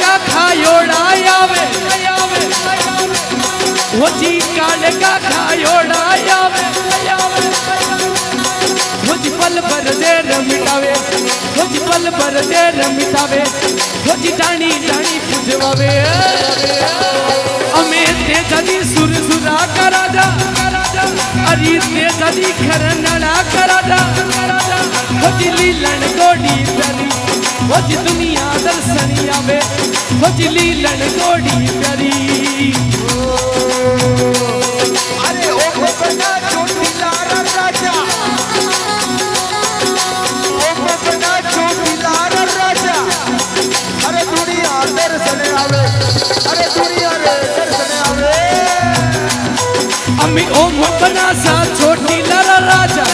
का खायोड़ा आवे हो जी काल का खायोड़ा आवे हो जी पल भर देर मिटावे हो जी पल भर देर मिटावे हो जी टाणी टाणी पूजवावे अमे ते दादी सुर सुरा का राजा अरे ते दादी खरनड़ा का राजा हो जी लीलन गोड़ी प्यारी हो जी दुनिया दर्शनी आवे हो जी लीलन गोड़ी प्यारी अरे ओ बना चोटीला राजा ओ बना चोटीला राजा अरे दुनिया दर्शन आवे अरे दुनिया रे दर्शन आवे अम्मी ओ बना सा छोटी लारा राजा